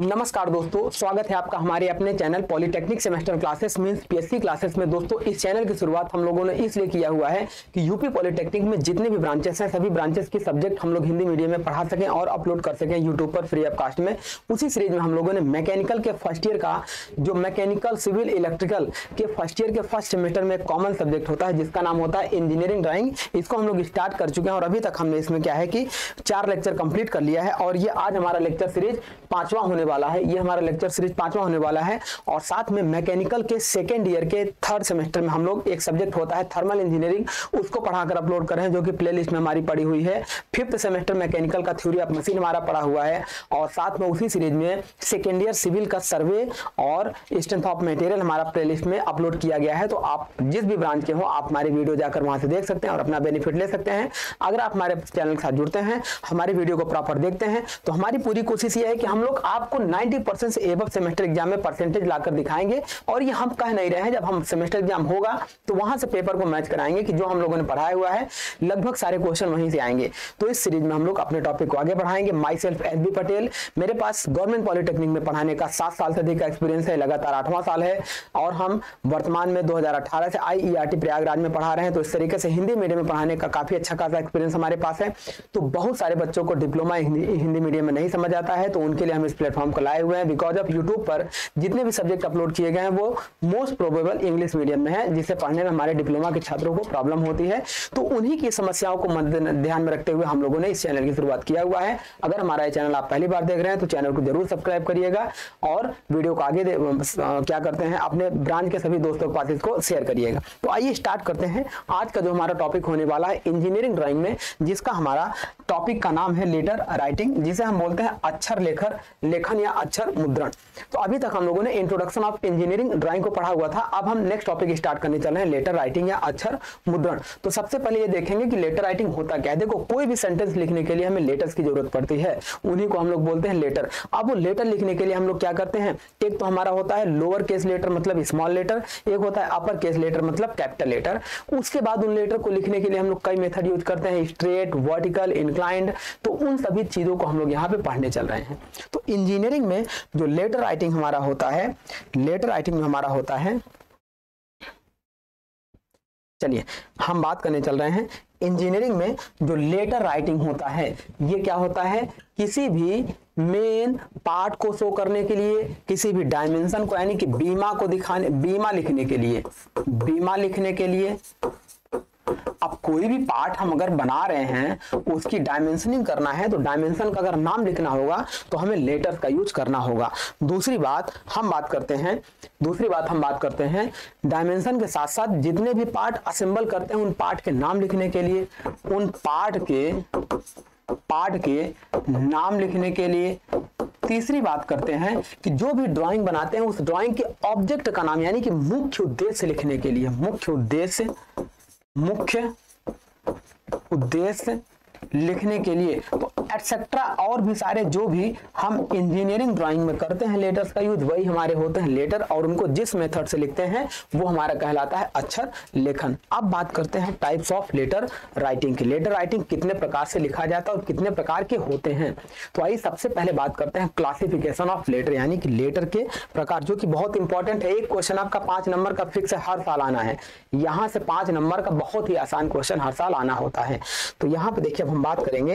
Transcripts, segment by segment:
नमस्कार दोस्तों, स्वागत है आपका हमारे अपने channel polytechnic semester classes means PSC classes में। दोस्तों, इस चैनल की शुरुआत हम लोगों ने इसलिए किया हुआ है कि यूपी पॉलिटेक्निक में जितने भी ब्रांचेस हैं सभी ब्रांचेस की सब्जेक्ट हम लोग हिंदी मीडियम में पढ़ा सकें और अपलोड कर सकें यूट्यूब पर फ्री ऑफ कास्ट में। उसी सीरीज में हम लोगों ने मैकेनिकल के फर्स्ट ईयर का जो मैकेनिकल सिविल इलेक्ट्रिकल के फर्स्ट ईयर के फर्स्ट सेमेस्टर में कॉमन सब्जेक्ट होता है जिसका नाम होता है इंजीनियरिंग ड्राइंग, इसको हम लोग स्टार्ट कर चुके हैं और अभी तक हमने इसमें क्या है कि 4 लेक्चर कंप्लीट कर लिया है और ये आज हमारा लेक्चर सीरीज 5वां होने वाला है। ये हमारा लेक्चर सीरीज 5वां होने वाला है और साथ में मैकेनिकल के सेकेंड ईयर के थर्ड सेमेस्टर में हम लोग एक सब्जेक्ट होता है थर्मल इंजीनियरिंग, उसको पढ़ाकर अपलोड कर रहे हैं जो कि प्लेलिस्ट में हमारी पड़ी हुई है। 5th सेमेस्टर मैकेनिकल का थ्योरी ऑफ मशीन हमारा पढ़ा हुआ है और साथ में उसी सीरीज में सेकेंड ईयर सिविल का सर्वे और स्ट्रेंथ ऑफ मटेरियल हमारा प्लेलिस्ट में अपलोड किया गया है। तो आप जिस भी ब्रांच के हो आप हमारी वीडियो जाकर वहां से देख सकते हैं और अपना बेनिफिट ले सकते हैं। अगर आप हमारे चैनल के साथ जुड़ते हैं, हमारी वीडियो को प्रॉपर देखते हैं, तो हमारी पूरी कोशिश ये है कि हम लोग आपको 90% से एबव सेमेस्टर एग्जाम में परसेंटेज लाकर दिखाएंगे। और ये हम कह नहीं रहे हैं, जब हम सेमेस्टर एग्जाम होगा तो वहां से पेपर को मैच कराएंगे कि जो हम लोगों ने पढ़ाया हुआ है लगभग सारे क्वेश्चन वहीं से आएंगे। तो इस सीरीज में हम लोग अपने टॉपिक को आगे बढ़ाएंगे। माई सेल्फ एसबी पटेल, मेरे पास गवर्नमेंट पॉलिटेक्निक में पढ़ाने का 7 साल से अधिक का एक्सपीरियंस है, लगातार 8वां साल है और हम वर्तमान में 2018 से IERT प्रयागराज में पढ़ा रहे हैं। तो इस तरीके से हिंदी मीडियम में पढ़ाने का काफी अच्छा खासा एक्सपीरियंस हमारे पास है। तो बहुत सारे बच्चों को डिप्लोमा हिंदी मीडियम में नहीं समझ आता है, तो उनके लिए हम इस प्लेटफॉर्म को लाए हुए हैं। बिकॉज ऑफ यूट्यूब पर जितने भी सब्जेक्ट अपलोड किए गए हैं वो मोस्ट प्रोबेबल इंग्लिश मीडियम में है, जिसे पढ़ने में हमारे डिप्लोमा के छात्रों को प्रॉब्लम होती है। तो उन्हीं की समस्याओं को ध्यान में रखते हुए हम लोगों ने इस चैनल की शुरुआत किया हुआ है। अगर हमारा ये चैनल आप पहली बार देख रहे हैं तो चैनल को जरूर सब्सक्राइब करिएगा और वीडियो को आगे क्या करते हैं अपने ब्रांच के सभी दोस्तों के पास इसको शेयर करिएगा। तो आइए स्टार्ट करते हैं। आज का जो हमारा टॉपिक होने वाला है इंजीनियरिंग ड्राइंग में, जिसका हमारा टॉपिक का नाम है लेटर राइटिंग, जिसे हम बोलते हैं अक्षर लेखन या अक्षर मुद्रण। तो अभी तक हम लोगों ने इंट्रोडक्शन ऑफ इंजीनियरिंग ड्राइंग को पढ़ा हुआ था। अब हम नेक्स्ट टॉपिक स्टार्ट करने चल रहे हैं लेटर राइटिंग या अक्षर मुद्रण। तो सबसे पहले ये देखेंगे कि लेटर राइटिंग होता क्या है। देखो, कोई भी सेंटेंस लिखने के लिए हमें लेटर्स की जरूरत पड़ती है, उन्हीं को हम लोग बोलते हैं लेटर। अब वो लेटर लिखने के लिए हम लोग क्या करते हैं, एक तो हमारा होता है लोअर केस लेटर मतलब स्मॉल लेटर, एक होता है अपर केस लेटर मतलब कैपिटल लेटर। उसके बाद उन लेटर को लिखने के लिए हम लोग कई मेथड यूज करते हैं, स्ट्रेट, वर्टिकल, इंक्लाइंड। तो उन सभी चीजों को हम लोग यहाँ पे पढ़ने चल रहे हैं। तो इंजीनियरिंग में जो लेटर राइटिंग हमारा होता है, लेटर राइटिंग में हमारा होता है, चलिए हम बात करने चल रहे हैं इंजीनियरिंग में जो लेटर राइटिंग होता है। ये क्या होता है, किसी भी मेन पार्ट को शो करने के लिए, किसी भी डायमेंशन को यानी कि बीमा लिखने के लिए अब कोई भी पार्ट हम अगर बना रहे हैं उसकी डायमेंशनिंग करना है तो डायमेंशन का अगर नाम लिखना होगा तो हमें लेटर्स का यूज करना होगा। दूसरी बात हम बात करते हैं डायमेंशन के साथ साथ जितने भी पार्ट असेंबल करते हैं उन पार्ट के नाम लिखने के लिए, उन पार्ट के नाम लिखने के लिए। तीसरी बात करते हैं कि जो भी ड्राइंग बनाते हैं उस ड्राइंग के ऑब्जेक्ट का नाम यानी कि मुख्य उद्देश्य लिखने के लिए, मुख्य उद्देश्य लिखने के लिए। तो एटसेट्रा और भी सारे जो भी हम इंजीनियरिंग ड्राइंग में करते हैं लेटर्स का यूज, वही हमारे होते हैं लेटर और उनको जिस मेथड से लिखते हैं वो हमारा कहलाता है अक्षर लेखन। अब बात करते हैं टाइप्स ऑफ लेटर राइटिंग की। लेटर राइटिंग कितने प्रकार से लिखा जाता है और कितने प्रकार के होते हैं। तो आइए सबसे पहले बात करते हैं क्लासिफिकेशन ऑफ लेटर यानी कि लेटर के प्रकार, जो कि बहुत इंपॉर्टेंट है। एक क्वेश्चन आपका 5 नंबर का फिक्स है, हर साल आना है। यहां से 5 नंबर का बहुत ही आसान क्वेश्चन हर साल आना होता है। तो यहाँ पे देखिए हम बात करेंगे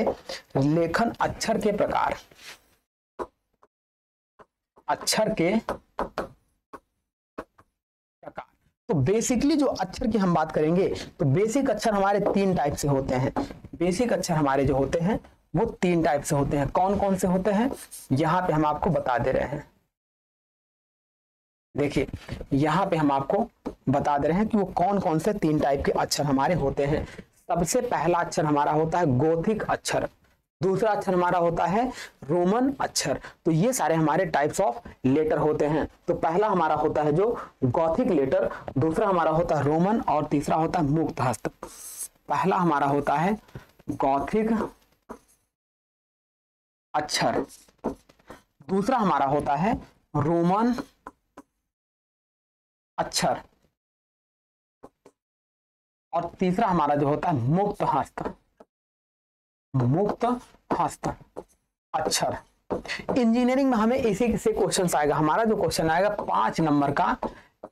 लेखन अक्षर के प्रकार। तो बेसिकली जो अक्षर की हम बात करेंगे तो बेसिक अक्षर हमारे 3 टाइप से होते हैं। बेसिक अक्षर हमारे जो होते हैं वो 3 टाइप से होते हैं। कौन कौन से होते हैं यहां पे हम आपको बता दे रहे हैं। देखिए यहां पे हम आपको बता दे रहे हैं कि वो कौन कौन से 3 टाइप के अक्षर हमारे होते हैं। सबसे पहला अक्षर हमारा होता है गोथिक अक्षर, दूसरा अक्षर हमारा होता है रोमन अक्षर। तो ये सारे हमारे टाइप्स ऑफ लेटर होते हैं। तो पहला हमारा होता है जो गॉथिक लेटर, दूसरा हमारा होता है रोमन और तीसरा होता है मुक्त हस्त। पहला हमारा होता है गॉथिक अक्षर, दूसरा हमारा होता है रोमन अक्षर और तीसरा हमारा जो होता है मुक्त हस्त अक्षर। इंजीनियरिंग में हमें इसी से क्वेश्चन आएगा। हमारा जो क्वेश्चन आएगा 5 नंबर का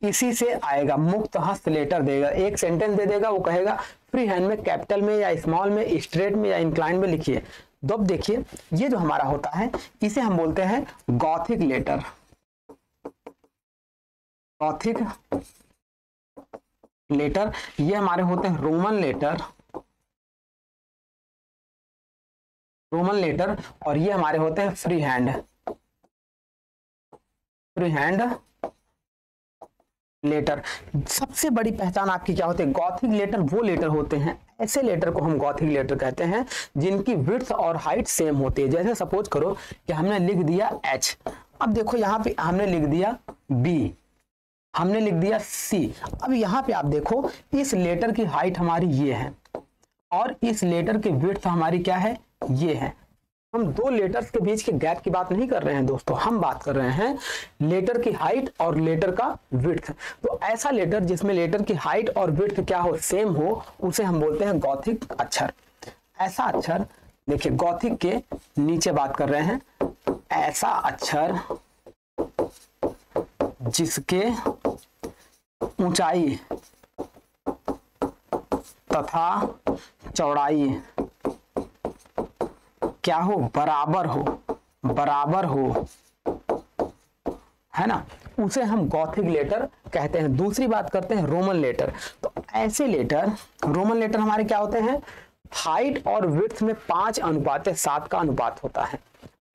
इसी से आएगा। मुक्त हस्त लेटर देगा, एक सेंटेंस दे देगा, वो कहेगा फ्री हैंड में कैपिटल में या स्मॉल में, स्ट्रेट में या इंक्लाइन में लिखिए। तो अब देखिए ये जो हमारा होता है इसे हम बोलते हैं गॉथिक लेटर। गॉथिक लेटर ये हमारे होते हैं रोमन लेटर, रोमन लेटर, और ये हमारे होते हैं free hand, free hand letter. सबसे बड़ी पहचान आपकी क्या होती है? गॉथिक लेटर वो लेटर होते हैं, ऐसे लेटर को हम गॉथिक लेटर कहते हैं जिनकी विड्थ और हाइट सेम होती है। जैसे सपोज करो कि हमने लिख दिया H, अब देखो यहाँ पे हमने लिख दिया B, हमने लिख दिया C। अब यहाँ पे आप देखो इस लेटर की हाइट हमारी ये है और इस लेटर की विड्थ हमारी क्या है? ये है। हम दो लेटर्स के बीच के गैप की बात नहीं कर रहे हैं दोस्तों, हम बात कर रहे हैं लेटर की हाइट और लेटर का विड्थ। तो ऐसा लेटर जिसमें लेटर की हाइट और विड्थ क्या हो? सेम हो, उसे हम बोलते हैं गॉथिक अक्षर। ऐसा अक्षर देखिए, गॉथिक के नीचे बात कर रहे हैं, ऐसा अक्षर जिसके ऊंचाई तथा चौड़ाई क्या हो? बराबर हो, बराबर हो, है ना, उसे हम गॉथिक लेटर कहते हैं। दूसरी बात करते हैं रोमन लेटर। तो ऐसे लेटर, रोमन लेटर हमारे क्या होते हैं? हाइट और विड्थ में 5:7 का अनुपात होता है।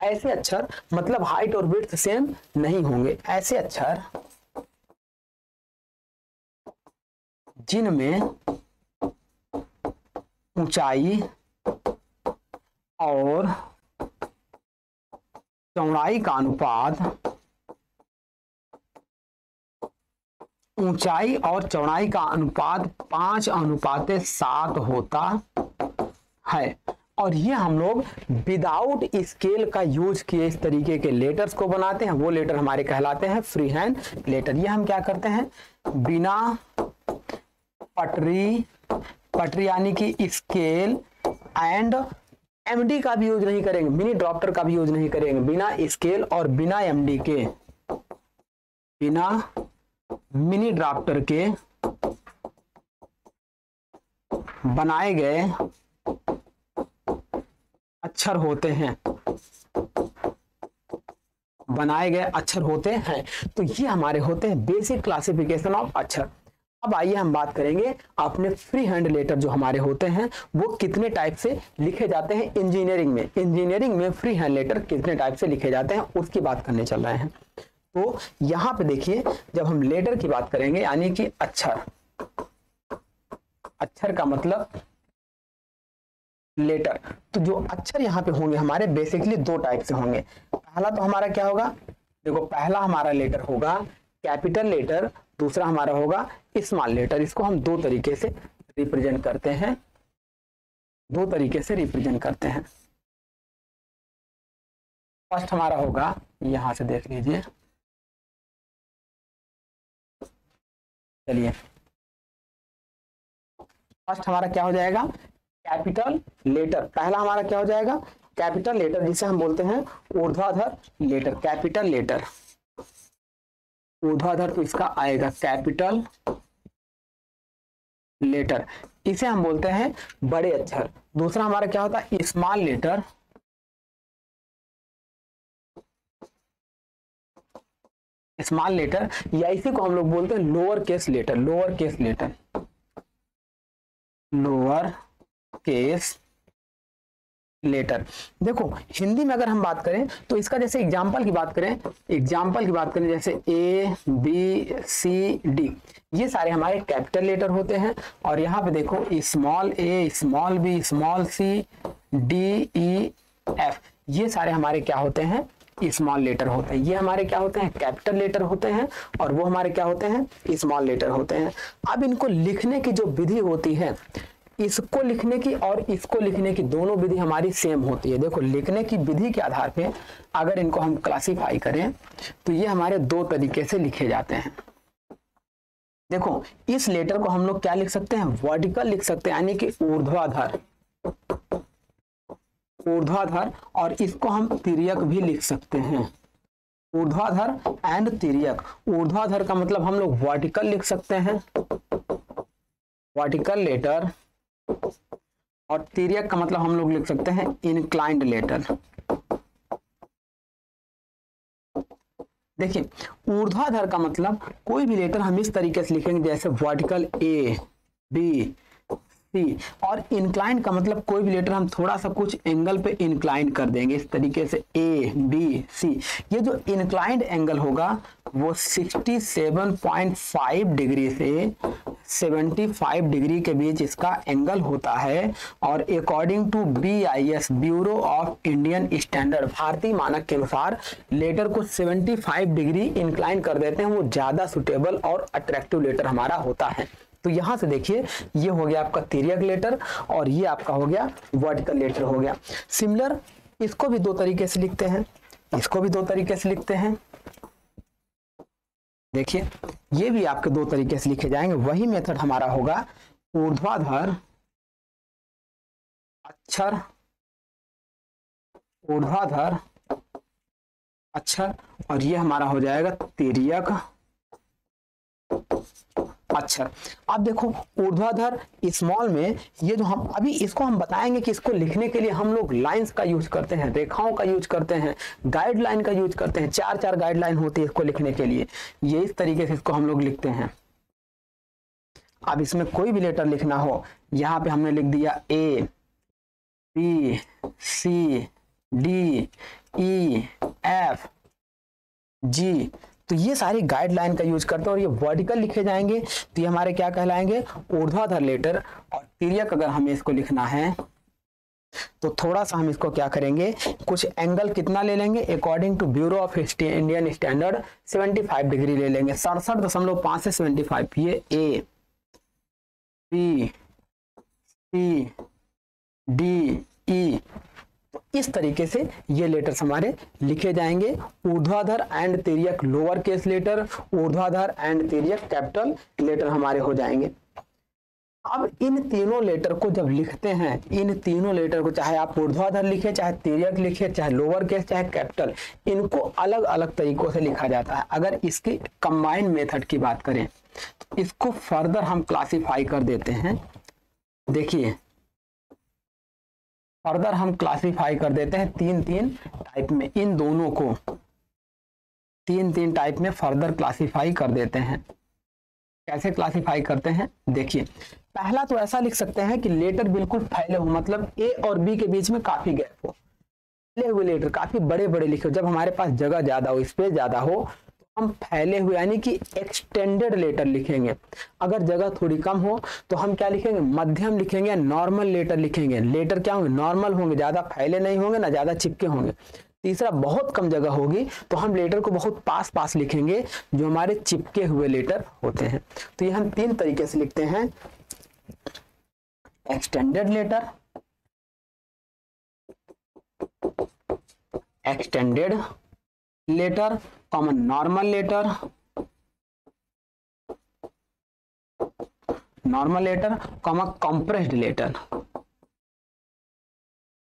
ऐसे अक्षर मतलब हाइट और विड्थ सेम नहीं होंगे। ऐसे अक्षर जिनमें ऊंचाई और चौड़ाई का अनुपात, ऊंचाई और चौड़ाई का अनुपात 5:7 होता है। और ये हम लोग विदाउट स्केल का यूज किए इस तरीके के लेटर्स को बनाते हैं, वो लेटर हमारे कहलाते हैं फ्री हैंड लेटर। ये हम क्या करते हैं? बिना पटरी, पटरी यानी कि स्केल एंड एमडी का भी यूज नहीं करेंगे, मिनी ड्रॉप्टर का भी यूज नहीं करेंगे। बिना स्केल और बिना एमडी के, बिना मिनी ड्राफ्टर के बनाए गए अक्षर होते हैं, बनाए गए अक्षर होते हैं। तो ये हमारे होते हैं बेसिक क्लासिफिकेशन ऑफ अक्षर। अब आइए हम बात करेंगे अपने फ्री हैंड लेटर जो हमारे होते हैं वो कितने टाइप से लिखे जाते हैं इंजीनियरिंग में। इंजीनियरिंग में फ्री हैंड लेटर कितने टाइप से लिखे जाते हैं उसकी बात करने चल रहे हैं। तो यहां पे देखिए, जब हम लेटर की बात करेंगे यानी कि अक्षर, अक्षर का मतलब लेटर, तो जो अक्षर यहाँ पे होंगे हमारे बेसिकली दो टाइप से होंगे। पहला तो हमारा क्या होगा? देखो, पहला हमारा लेटर होगा कैपिटल लेटर, दूसरा हमारा होगा स्मॉल लेटर। इसको हम दो तरीके से रिप्रेजेंट करते हैं, दो तरीके से रिप्रेजेंट करते हैं। फर्स्ट हमारा होगा, यहां से देख लीजिए, चलिए फर्स्ट हमारा क्या हो जाएगा? Capital letter. पहला हमारा क्या हो जाएगा? कैपिटल लेटर, जिसे हम बोलते हैं ऊर्ध्वाधर लेटर। कैपिटल लेटर, ऊर्ध्वाधर तो इसका आएगा कैपिटल लेटर, इसे हम बोलते हैं बड़े अक्षर। दूसरा हमारा क्या होता है? स्मॉल लेटर, स्मॉल लेटर, या इसी को हम लोग बोलते हैं lower case letter. Lower case letter, lower case letter. देखो हिंदी में अगर हम बात करें तो इसका जैसे एग्जाम्पल की बात करें, एग्जाम्पल की बात करें जैसे ए बी सी डी, ये सारे हमारे कैपिटल लेटर होते हैं। और यहाँ पे देखो small A, small B, small C, D E F, ये सारे हमारे क्या होते हैं? स्मॉल लेटर होते हैं। ये हमारे क्या होते हैं? कैपिटल लेटर होते हैं, और वो हमारे क्या होते हैं? स्मॉल लेटर होते हैं। अब इनको लिखने की जो विधि होती है, इसको लिखने की और इसको लिखने की दोनों विधि हमारी सेम होती है। देखो लिखने की विधि के आधार पे अगर इनको हम क्लासिफाई करें तो ये हमारे दो तरीके से लिखे जाते हैं। देखो इस लेटर को हम लोग क्या लिख सकते हैं? वर्टिकल लिख सकते हैं, यानी कि ऊर्ध्वाधर, ऊर्ध्वाधर, और इसको हम तिर्यक भी लिख सकते हैं, ऊर्ध्वाधर एंड तिर्यक। ऊर्ध्वाधर का मतलब हम लोग वर्टिकल लिख सकते हैं, वर्टिकल लेटर, और तिर्यक का मतलब हम लोग लिख सकते हैं इंक्लाइंड लेटर। देखिए ऊर्ध्वाधर का मतलब कोई भी लेटर हम इस तरीके से लिखेंगे जैसे वर्टिकल ए बी सी, और इंक्लाइंड का मतलब कोई भी लेटर हम थोड़ा सा कुछ एंगल पे इंक्लाइन कर देंगे इस तरीके से ए बी सी। ये जो इंक्लाइंड एंगल होगा वो 67.5 डिग्री से 75 डिग्री के बीच इसका एंगल होता है, और according to BIS, bureau of Indian standard, भारतीय मानक के अनुसार लेटर को 75 डिग्री इंक्लाइन कर देते हैं, वो ज्यादा सुटेबल और अट्रैक्टिव लेटर हमारा होता है। तो यहां से देखिए ये हो गया आपका तिर्यक लेटर, और ये आपका हो गया वर्टिकल लेटर हो गया। सिमिलर इसको भी दो तरीके से लिखते हैं, इसको भी दो तरीके से लिखते हैं। देखिए ये भी आपके दो तरीके से लिखे जाएंगे। वही मेथड हमारा होगा ऊर्ध्वाधर अक्षर, ऊर्ध्वाधर अक्षर, और ये हमारा हो जाएगा तिर्यक अक्षर। अब देखो ऊर्ध्वाधर स्मॉल में ये जो हम अभी इसको हम बताएंगे कि इसको लिखने के लिए हम लोग लाइंस का यूज करते हैं, रेखाओं का यूज करते हैं, गाइडलाइन का यूज करते हैं। चार चार गाइडलाइन होती है इसको लिखने के लिए। ये इस तरीके से इसको हम लोग लिखते हैं। अब इसमें कोई भी लेटर लिखना हो, यहाँ पे हमने लिख दिया A B C D E F G, तो ये सारी गाइडलाइन का यूज करते हैं, और ये वर्टिकल लिखे जाएंगे तो ये हमारे क्या कहलाएंगे ऊर्ध्वाधर लेटर। और तिर्यक अगर हमें इसको लिखना है तो थोड़ा सा हम इसको क्या करेंगे, कुछ एंगल कितना ले लेंगे, according to bureau of Indian standard 75 degree ले लेंगे, 67.5 से 75। ये ए बी सी डी ई, तो इस तरीके से ये लेटर्स हमारे लिखे जाएंगे। ऊर्ध्वाधर एंड तिर्यक लोअर केस लेटर, ऊर्ध्वाधर एंड तिर्यक कैपिटल लेटर हमारे हो जाएंगे। अब इन तीनों लेटर को जब लिखते हैं, इन तीनों लेटर को चाहे आप ऊर्ध्वाधर लिखे, चाहे तिर्यक लिखे, चाहे लोअर केस, चाहे कैपिटल, इनको अलग अलग तरीकों से लिखा जाता है। अगर इसकी कंबाइंड मेथड की बात करें तो इसको फर्दर हम क्लासिफाई कर देते हैं। देखिए फर्दर हम क्लासिफाई कर देते हैं तीन तीन टाइप में, इन दोनों को तीन तीन टाइप में फर्दर क्लासिफाई कर देते हैं। कैसे क्लासिफाई करते हैं, देखिए पहला तो ऐसा लिख सकते हैं कि लेटर बिल्कुल फैले हो, मतलब ए और बी के बीच में काफी गैप हो, फैले हुए लेटर काफी बड़े बड़े लिखे हो। जब हमारे पास जगह ज्यादा हो, स्पेस ज्यादा हो, तो हम फैले हुए यानी कि एक्सटेंडेड लेटर लिखेंगे। अगर जगह थोड़ी कम हो तो हम क्या लिखेंगे, मध्यम लिखेंगे, नॉर्मल लेटर लिखेंगे। लेटर क्या होंगे, नॉर्मल होंगे, ज्यादा फैले नहीं होंगे, ना ज्यादा चिपके होंगे। तीसरा, बहुत कम जगह होगी तो हम लेटर को बहुत पास पास लिखेंगे, जो हमारे चिपके हुए लेटर होते हैं। तो ये हम तीन तरीके से लिखते हैं, extended letter, extended letter, common normal letter, normal letter, common compressed letter,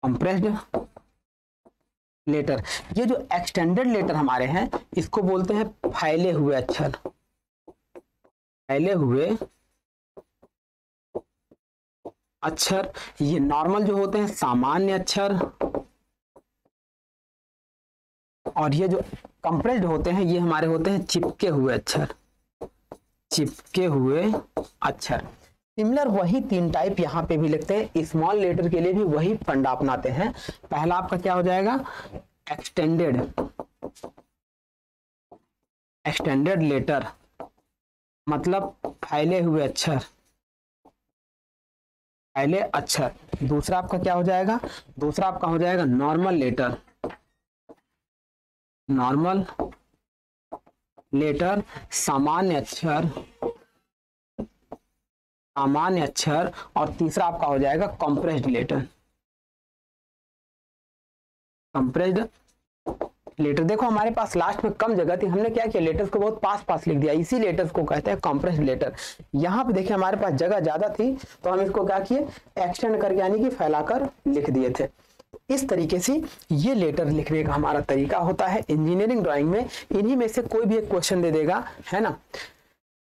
compressed letter. ये जो एक्सटेंडेड लेटर हमारे हैं इसको बोलते हैं फैले हुए अक्षर, फैले हुए अक्षर। ये नॉर्मल जो होते हैं सामान्य अक्षर, और ये जो कंप्रेस्ड होते हैं ये हमारे होते हैं चिपके हुए अक्षर, चिपके हुए अक्षर। सिमिलर वही तीन टाइप यहाँ पे भी लिखते हैं। स्मॉल लेटर के लिए भी वही फंडा अपनाते हैं। पहला आपका क्या हो जाएगा, एक्सटेंडेड, एक्सटेंडेड लेटर मतलब फैले हुए अक्षर, फैले अक्षर। दूसरा आपका क्या हो जाएगा, दूसरा आपका हो जाएगा नॉर्मल लेटर, नॉर्मल लेटर, सामान्य अक्षर, सामान्य अक्षर। और तीसरा आपका हो जाएगा कंप्रेस्ड लेटर, कंप्रेस्ड लेटर। देखो हमारे पास लास्ट में कम जगह थी, हमने क्या किया, लेटर्स को बहुत पास पास लिख दिया, इसी लेटर्स को कहते हैं कंप्रेस्ड लेटर। यहाँ पे देखिए हमारे पास जगह ज्यादा थी तो हम इसको क्या किए, एक्सटेंड करके यानी कि फैलाकर लिख दिए थे। इस तरीके से ये लेटर लिखने का हमारा तरीका होता है। इंजीनियरिंग ड्राइंग में इन्हीं में से कोई भी एक क्वेश्चन दे देगा, है ना।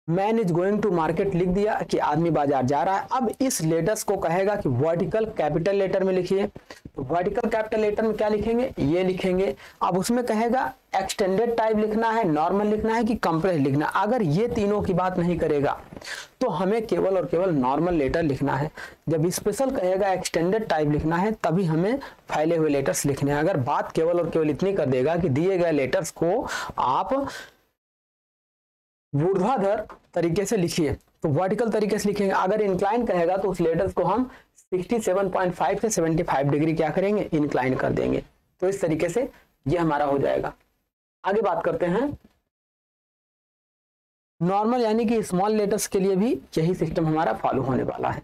Man is going to market लिख दिया कि आदमी बाजार जा रहा है। अब इस लेटर्स को कहेगा कि वर्टिकल कैपिटल लेटर में लिखिए। तो वर्टिकल कैपिटल लेटर में क्या लिखेंगे, ये लिखेंगे। अब उसमें कहेगा एक्सटेंडेड टाइप लिखना है, नॉर्मल लिखना है कि कंप्रेस लिखना। अगर ये तीनों की बात नहीं करेगा तो हमें केवल और केवल नॉर्मल लेटर लिखना है। जब स्पेशल कहेगा एक्सटेंडेड टाइप लिखना है तभी हमें फैले हुए लेटर्स लिखने हैं। अगर बात केवल और केवल इतनी कर देगा कि दिए गए लेटर्स को आप ऊर्ध्वाधर तरीके से लिखिए तो वर्टिकल तरीके से लिखेंगे। अगर इंक्लाइन कहेगा तो उस लेटर्स को हम 67.5 से 75 डिग्री क्या करेंगे, इंक्लाइन कर देंगे। तो इस तरीके से ये हमारा हो जाएगा। आगे बात करते हैं नॉर्मल यानी कि स्मॉल लेटर्स के लिए भी यही सिस्टम हमारा फॉलो होने वाला है।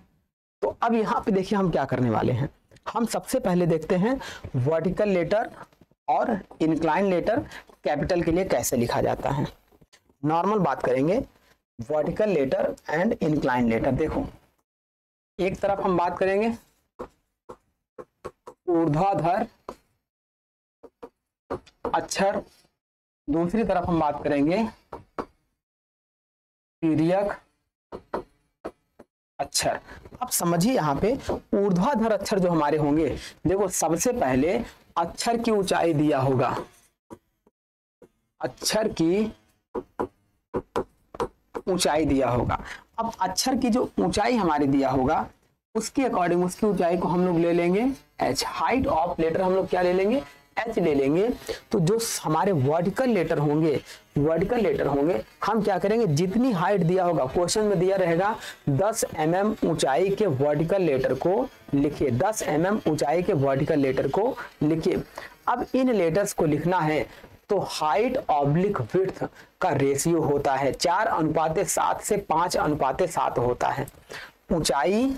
तो अब यहाँ पे देखिए हम क्या करने वाले हैं। हम सबसे पहले देखते हैं वर्टिकल लेटर और इंक्लाइन लेटर कैपिटल के लिए कैसे लिखा जाता है। नॉर्मल बात करेंगे vertical letter and incline letter. देखो एक तरफ हम बात करेंगे ऊर्ध्वाधर अक्षर, दूसरी तरफ हम बात करेंगे तिर्यक अक्षर। अब समझिए यहाँ पे ऊर्ध्वाधर अक्षर जो हमारे होंगे, देखो सबसे पहले अक्षर की ऊंचाई दिया होगा, अक्षर की ऊंचाई दिया होगा। अब अक्षर की जो ऊंचाई हमारे दिया होगा उसके अकॉर्डिंग उसकी ऊंचाई को हम लोग ले लेंगे h। हाइट ऑफ लेटर हम लोग क्या ले लेंगे, h ले लेंगे। तो जो हमारे वर्टिकल लेटर होंगे हम क्या करेंगे, जितनी हाइट दिया होगा, क्वेश्चन में दिया रहेगा 10 mm ऊंचाई के वर्टिकल लेटर को लिखिए, 10 mm ऊंचाई के वर्टिकल लेटर को लिखिए। अब इन लेटर्स को लिखना है तो हाइट ऑब्लिक विड्थ का रेशियो होता है 4:7 से 5:7 होता है। ऊंचाई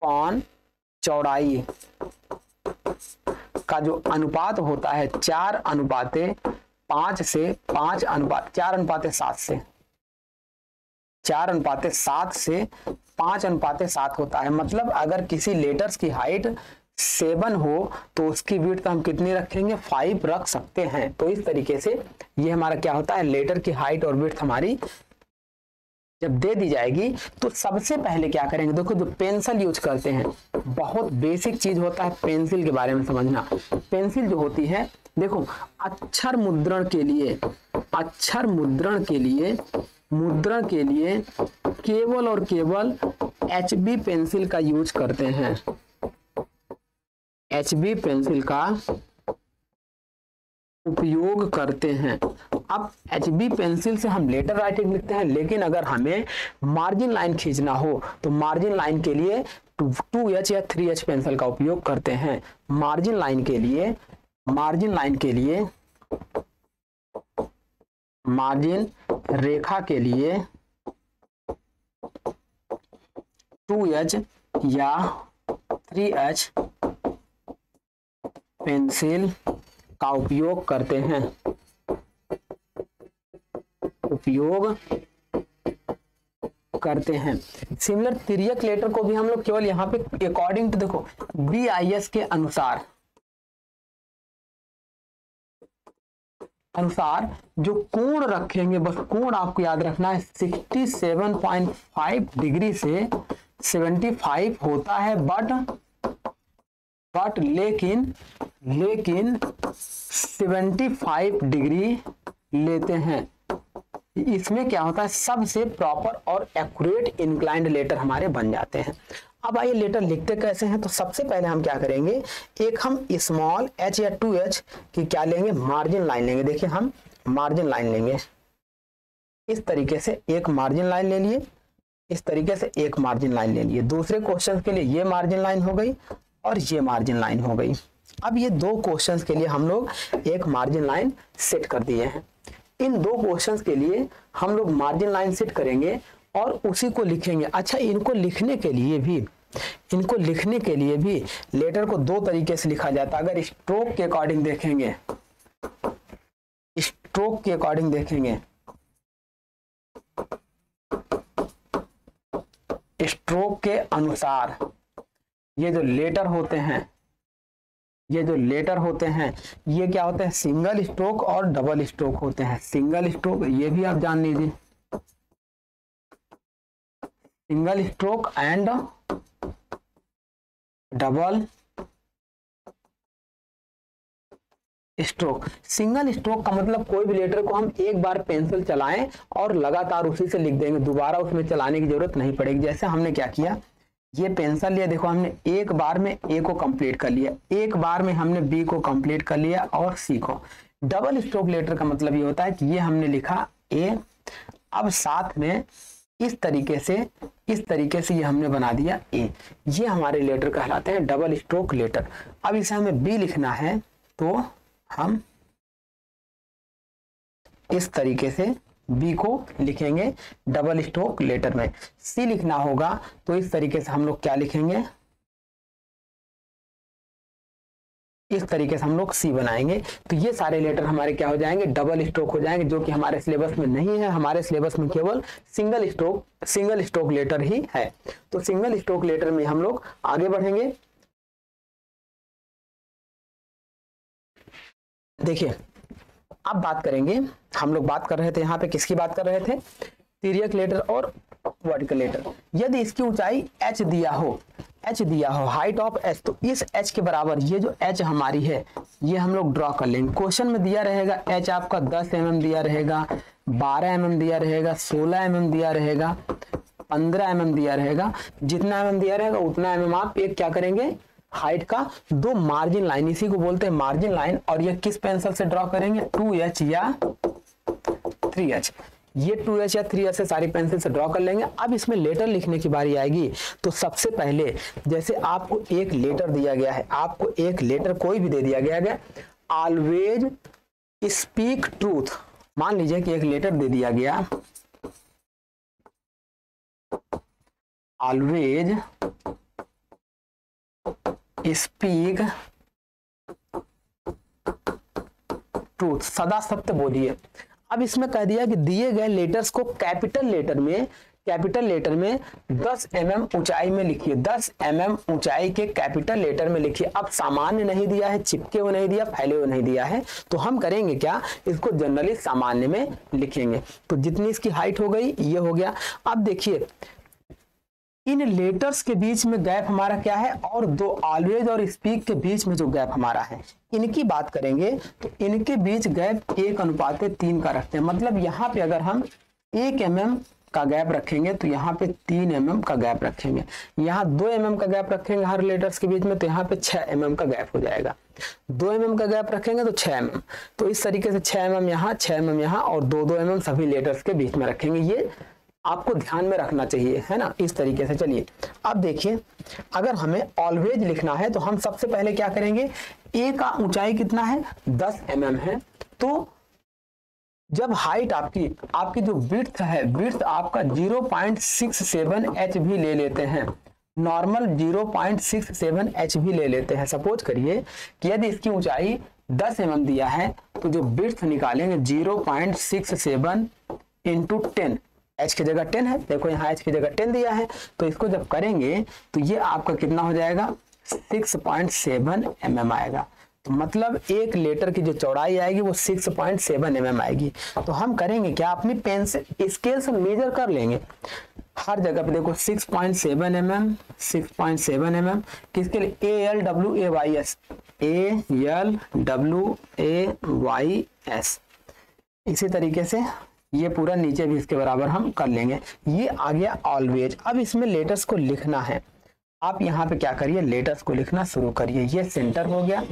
पॉन चौड़ाई का जो अनुपात होता है 4:5 से 4:7 से 5:7 होता है। मतलब अगर किसी लेटर्स की हाइट 7 हो तो उसकी विड्थ हम कितनी रखेंगे, 5 रख सकते हैं। तो इस तरीके से ये हमारा क्या होता है, लेटर की हाइट और विड्थ हमारी जब दे दी जाएगी तो सबसे पहले क्या करेंगे, देखो जो पेंसिल यूज करते हैं, बहुत बेसिक चीज होता है पेंसिल के बारे में समझना। पेंसिल जो होती है, देखो अक्षर मुद्रण के लिए केवल और केवल HB पेंसिल का यूज करते हैं। HB पेंसिल का उपयोग करते हैं। अब HB पेंसिल से हम लेटर राइटिंग लिखते हैं, लेकिन अगर हमें मार्जिन लाइन खींचना हो तो मार्जिन लाइन के लिए 2H या 3H पेंसिल का उपयोग करते हैं। मार्जिन लाइन के लिए मार्जिन रेखा के लिए 2H या 3H पेंसिल का उपयोग करते हैं। सिमिलर तिर्यक लेटर को भी हम लोग केवल यहाँ पे अकॉर्डिंग टू, देखो BIS के अनुसार जो कोण रखेंगे, बस कोण आपको याद रखना है 67.5 डिग्री से 75 होता है। बट लेकिन 75 डिग्री लेते हैं। इसमें क्या होता है, सबसे प्रॉपर और एक्यूरेट इंक्लाइंड लेटर हमारे बन जाते हैं। अब आइए लेटर लिखते कैसे हैं। तो सबसे पहले हम क्या करेंगे, एक हम स्मॉल h या 2H की क्या लेंगे, मार्जिन लाइन लेंगे। देखिए हम मार्जिन लाइन लेंगे, इस तरीके से एक मार्जिन लाइन ले लिए, इस तरीके से एक मार्जिन लाइन ले लिए। दूसरे क्वेश्चन के लिए ये मार्जिन लाइन हो गई और ये मार्जिन लाइन हो गई। अब ये दो क्वेश्चंस के लिए हम लोग एक मार्जिन लाइन सेट कर दिए हैं। इन दो क्वेश्चंस के लिए हम लोग मार्जिन लाइन सेट करेंगे और उसी को लिखेंगे। अच्छा, इनको लिखने के लिए भी लेटर को दो तरीके से लिखा जाता है। अगर स्ट्रोक के अकॉर्डिंग देखेंगे स्ट्रोक के अनुसार ये जो लेटर होते हैं, ये क्या होते हैं, सिंगल स्ट्रोक और डबल स्ट्रोक होते हैं। सिंगल स्ट्रोक ये भी आप जान लीजिए, single stroke and double stroke. Single stroke का मतलब कोई भी लेटर को हम एक बार पेंसिल चलाएं और लगातार उसी से लिख देंगे, दोबारा उसमें चलाने की जरूरत नहीं पड़ेगी। जैसे हमने क्या किया, ये पेंसिल लिया, देखो हमने एक बार में ए को कंप्लीट कर लिया, एक बार में हमने बी को कंप्लीट कर लिया और सी को। डबल स्ट्रोक लेटर का मतलब ये होता है कि ये हमने लिखा ए, अब साथ में इस तरीके से ये हमने बना दिया ए। ये हमारे लेटर कहलाते हैं डबल स्ट्रोक लेटर। अब इसे हमें बी लिखना है तो हम इस तरीके से बी को लिखेंगे डबल स्ट्रोक लेटर में। सी लिखना होगा तो इस तरीके से हम लोग क्या लिखेंगे, इस तरीके से हम लोग सी बनाएंगे। तो ये सारे लेटर हमारे क्या हो जाएंगे, डबल स्ट्रोक हो जाएंगे, जो कि हमारे सिलेबस में नहीं है। हमारे सिलेबस में केवल सिंगल स्ट्रोक लेटर ही है। तो सिंगल स्ट्रोक लेटर में हम लोग आगे बढ़ेंगे। देखिए अब बात करेंगे, हम लोग बात कर रहे थे यहाँ पे किसकी बात कर रहे थे, तिर्यक लेटर और वर्टिकल लेटर। यदि इसकी ऊंचाई h दिया हो, हाइट ऑफ h, तो इस h के बराबर ये जो h हमारी है ये हम लोग ड्रॉ कर लेंगे। क्वेश्चन में दिया रहेगा h आपका 10 mm दिया रहेगा, 12 mm दिया रहेगा, 16 mm दिया रहेगा, 15 mm दिया रहेगा। जितना mm दिया रहेगा उतना mm आप एक क्या करेंगे, हाइट का दो मार्जिन लाइन, इसी को बोलते हैं मार्जिन लाइन। और ये किस पेंसिल से ड्रॉ करेंगे, 2H या 3H। ये 2H या 3H से सारी पेंसिल से ड्रॉ कर लेंगे। अब इसमें लेटर लिखने की बारी आएगी। तो सबसे पहले जैसे आपको एक लेटर दिया गया है, आपको एक लेटर कोई भी दे दिया गया है, ऑलवेज स्पीक ट्रूथ। मान लीजिए कि एक लेटर दे दिया गया, ऑलवेज स्पीक ट्रूथ, सदा सत्य बोलिए। अब इसमें कह दिया कि दिए गए लेटर्स को कैपिटल लेटर में 10 mm ऊंचाई में लिखिए, 10 mm ऊंचाई के कैपिटल लेटर में लिखिए। अब सामान्य नहीं दिया है, चिपके हुए नहीं दिया, फैले हुए नहीं दिया है, तो हम करेंगे क्या, इसको जनरली सामान्य में लिखेंगे। तो जितनी इसकी हाइट हो गई ये हो गया। अब देखिए इन लेटर्स के बीच में गैप हमारा क्या है, और दो ऑलवेज और स्पीक के बीच में जो गैप हमारा है, इनकी बात करेंगे तो इनके बीच गैप 1:3 का रखते हैं। मतलब यहाँ पे अगर हम 1 mm का गैप रखेंगे तो यहाँ पे 3 mm का गैप रखेंगे, यहाँ 2 mm का गैप रखेंगे हर लेटर्स के बीच में, तो यहाँ पे 6 mm का गैप हो जाएगा। 2 mm का गैप रखेंगे तो 6 mm, तो इस तरीके से 6 mm यहाँ, 6 mm यहाँ और 2-2 mm सभी लेटर्स के बीच में रखेंगे। ये आपको ध्यान में रखना चाहिए, है ना, इस तरीके से। चलिए अब देखिए, अगर हमें ऑलवेज लिखना है तो हम सबसे पहले क्या करेंगे, ए का ऊंचाई कितना है, 10 mm है। तो जब हाइट आपकी जो विड्थ है, विड्थ आपका 0.67 h भी ले लेते हैं, नॉर्मल 0.67 h भी ले लेते हैं। सपोज करिए कि यदि इसकी ऊंचाई 10 mm दिया है तो जो विड्थ निकालेंगे 0.67 इंटू 10, h की जगह 10 है, देखो यहाँ h की जगह 10 दिया है, तो इसको जब करेंगे तो ये आपका कितना हो जाएगा, 6.7 mm आएगा। तो मतलब एक लेटर की जो चौड़ाई आएगी वो 6.7 mm आएगी। तो हम करेंगे क्या, अपनी पेन से स्केल से मेजर कर लेंगे हर जगह पे। देखो 6.7 mm, 6.7 mm किसके लिए, ALWAYS, ALWAYS। इसी तरीके से ये पूरा नीचे भी इसके बराबर हम कर लेंगे। ये आ गया ऑलवेज। अब इसमें लेटर्स को लिखना है, आप यहाँ पे क्या करिए, लेटर्स को लिखना शुरू करिए। ये सेंटर हो गया,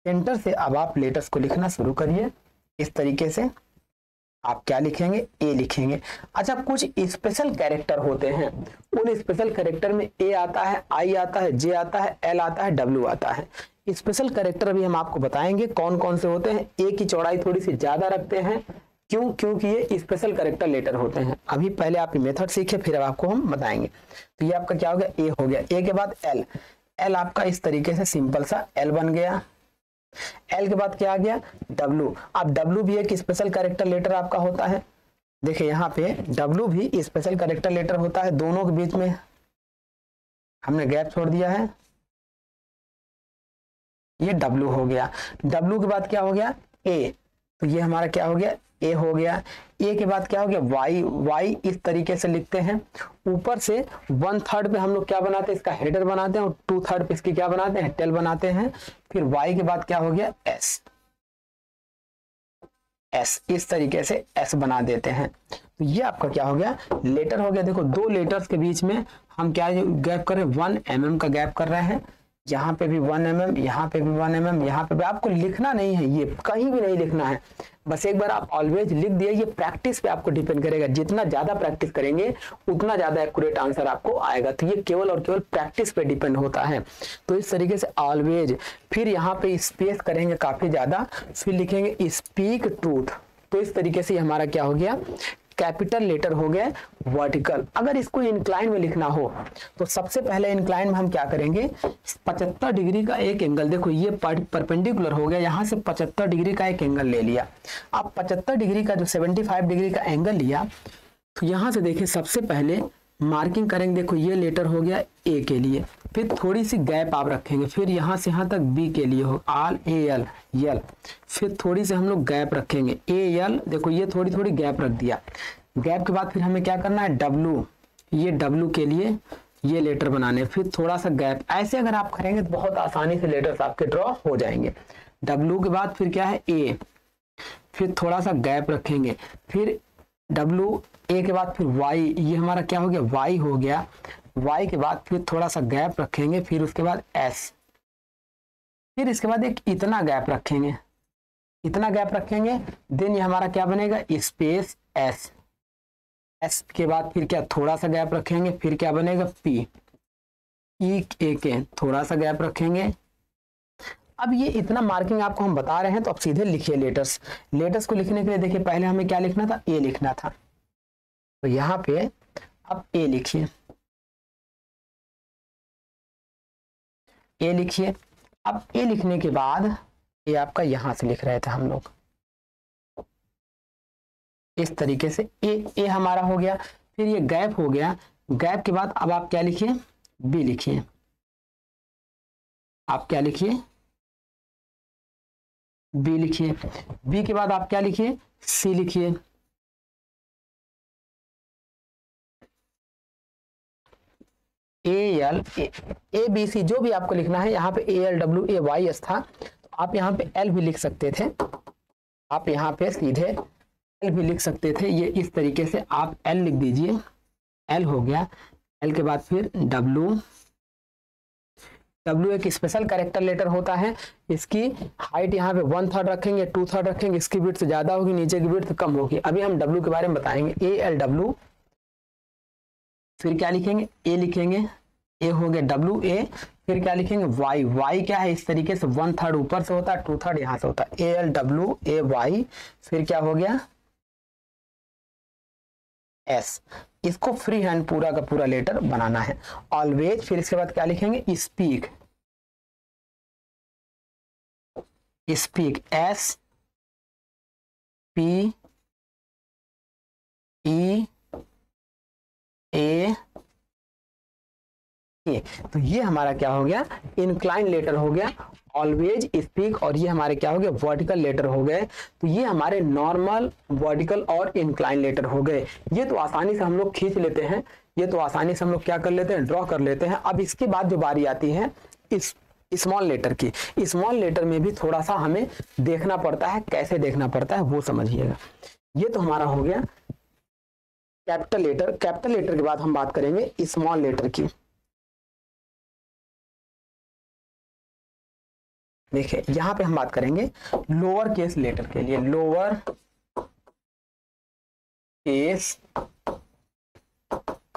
सेंटर से अब आप लेटर्स को लिखना शुरू करिए। इस तरीके से आप क्या लिखेंगे, ए लिखेंगे। अच्छा, कुछ स्पेशल कैरेक्टर होते हैं, उन स्पेशल कैरेक्टर में ए आता है, आई आता है, जे आता है, एल आता है, डब्ल्यू आता है। स्पेशल कैरेक्टर अभी हम आपको बताएंगे कौन कौन से होते हैं। ए की चौड़ाई थोड़ी सी ज्यादा रखते हैं, क्यों, क्योंकि ये स्पेशल कैरेक्टर लेटर होते हैं। अभी पहले आप मेथड सीखे, फिर अब आपको हम बताएंगे। तो ये आपका क्या हो गया, ए हो गया। ए के बाद एल, एल आपका इस तरीके से सिंपल सा एल बन गया। एल के बाद क्या आ गया, डब्ल्यू। अब डब्ल्यू भी एक स्पेशल कैरेक्टर लेटर आपका होता है। देखिए यहाँ पे डब्ल्यू भी स्पेशल कैरेक्टर लेटर होता है, दोनों के बीच में हमने गैप छोड़ दिया है, ये W हो गया। W के बाद क्या हो गया A, तो ये हमारा क्या हो गया A हो गया। A के बाद क्या हो गया Y, Y इस तरीके से लिखते हैं। ऊपर से 1/3 पे हम लोग क्या बनाते हैं, इसका हेडर बनाते हैं, और 2/3 पे इसकी क्या बनाते हैं, टेल बनाते हैं। फिर Y के बाद क्या हो गया S, एस, इस तरीके से एस बना देते हैं। तो ये आपका क्या हो गया, लेटर हो गया। देखो दो लेटर्स के बीच में हम क्या गैप कर रहे हैं, 1 mm का गैप कर रहे हैं। यहाँ पे भी 1 mm, यहाँ पे भी 1 mm, यहाँ पे भी। आपको लिखना नहीं है, ये कहीं भी नहीं लिखना है, बस एक बार आप ऑलवेज लिख दिए। ये प्रैक्टिस पे आपको डिपेंड करेगा, जितना ज्यादा प्रैक्टिस करेंगे उतना ज्यादा एक्यूरेट आंसर आपको आएगा। तो ये केवल और केवल प्रैक्टिस पे डिपेंड होता है। तो इस तरीके से ऑलवेज, फिर यहाँ पे स्पेस करेंगे काफी ज्यादा, फिर लिखेंगे स्पीक ट्रूथ। तो इस तरीके से हमारा क्या हो गया, कैपिटल लेटर हो गया वर्टिकल। अगर इसको इंक्लाइन में लिखना हो तो सबसे पहले इंक्लाइन में हम क्या करेंगे, 75 डिग्री का एक एंगल, देखो ये परपेंडिकुलर हो गया, यहाँ से 75 डिग्री का एक एंगल ले लिया। आप 75 डिग्री का जो 75 डिग्री का एंगल लिया, तो यहाँ से देखिए सबसे पहले मार्किंग करेंगे। देखो ये लेटर हो गया ए के लिए, फिर थोड़ी सी गैप आप रखेंगे, फिर यहाँ से यहाँ तक बी के लिए हो आल ए एल यल, फिर थोड़ी से हम लोग गैप रखेंगे ए यल। देखो ये थोड़ी थोड़ी गैप रख दिया। गैप के बाद फिर हमें क्या करना है, डब्लू, ये डब्लू के लिए ये लेटर बनाने, फिर थोड़ा सा गैप। ऐसे अगर आप करेंगे तो बहुत आसानी से लेटर्स आपके ड्रॉ हो जाएंगे। डब्लू के बाद फिर क्या है ए, फिर थोड़ा सा गैप रखेंगे, फिर डब्लू, ए के बाद फिर वाई, ये हमारा क्या हो गया वाई हो गया। वाई के बाद फिर थोड़ा सा गैप रखेंगे, फिर उसके बाद एस, फिर इसके बाद एक इतना गैप रखेंगे, इतना गैप रखेंगे, देन ये हमारा क्या बनेगा स्पेस एस। एस के बाद फिर क्या थोड़ा सा गैप रखेंगे, फिर क्या बनेगा पी, ई ए के थोड़ा सा गैप रखेंगे। अब ये इतना मार्किंग आपको हम बता रहे हैं, तो अब सीधे लिखिए लेटर्स। लेटर्स को लिखने के लिए देखिए पहले हमें क्या लिखना था, ए लिखना था, तो यहाँ पे अब ए लिखिए, ए लिखिए। अब ए लिखने के बाद ये आपका यहां से लिख रहे थे हम लोग इस तरीके से, ए हमारा हो गया। फिर ये गैप हो गया, गैप के बाद अब आप क्या लिखिए, बी लिखिए। आप क्या लिखिए, बी लिखिए। बी के बाद आप क्या लिखिए, सी लिखिए। ए एल ए बी सी जो भी आपको लिखना है, यहाँ पे A L W A Y S था, तो आप यहाँ पे एल भी लिख सकते थे। आप यहाँ पे सीधे एल भी लिख सकते थे। ये इस तरीके से आप एल लिख दीजिए, एल हो गया। एल के बाद फिर डब्ल्यू, डब्ल्यू एक स्पेशल कैरेक्टर लेटर होता है। इसकी हाइट यहाँ पे 1/3 रखेंगे, 2/3 रखेंगे, इसकी विड्थ ज्यादा होगी, नीचे की विड्थ कम होगी। अभी हम डब्ल्यू के बारे में बताएंगे। ए एल डब्ल्यू, फिर क्या लिखेंगे, ए लिखेंगे, ए हो गया डब्ल्यू ए। फिर क्या लिखेंगे, वाई, वाई क्या है इस तरीके से 1/3 ऊपर से होता है, 2/3 यहाँ से होता है। A L W A Y, फिर क्या हो गया एस। इसको फ्री हैंड पूरा का पूरा लेटर बनाना है ऑलवेज। फिर इसके बाद क्या लिखेंगे, speak, speak S P E A, तो ये हमारा क्या हो गया, इंक्लाइन लेटर हो गया ऑलवेज स्पीक। और ये हमारे क्या हो गए, वर्टिकल लेटर हो गए। तो ये हमारे नॉर्मल, वर्टिकल और इंक्लाइन लेटर हो गए। ये तो आसानी से हम लोग खींच लेते हैं, ये तो आसानी से हम लोग क्या कर लेते हैं, ड्रॉ कर लेते हैं। अब इसके बाद जो बारी आती है इस स्मॉल लेटर की, स्मॉल लेटर में भी थोड़ा सा हमें देखना पड़ता है। कैसे देखना पड़ता है वो समझिएगा। ये तो हमारा हो गया कैपिटल लेटर। कैपिटल लेटर के बाद हम बात करेंगे स्मॉल लेटर की। देखिए यहां पे हम बात करेंगे लोअर केस लेटर के लिए। लोअर केस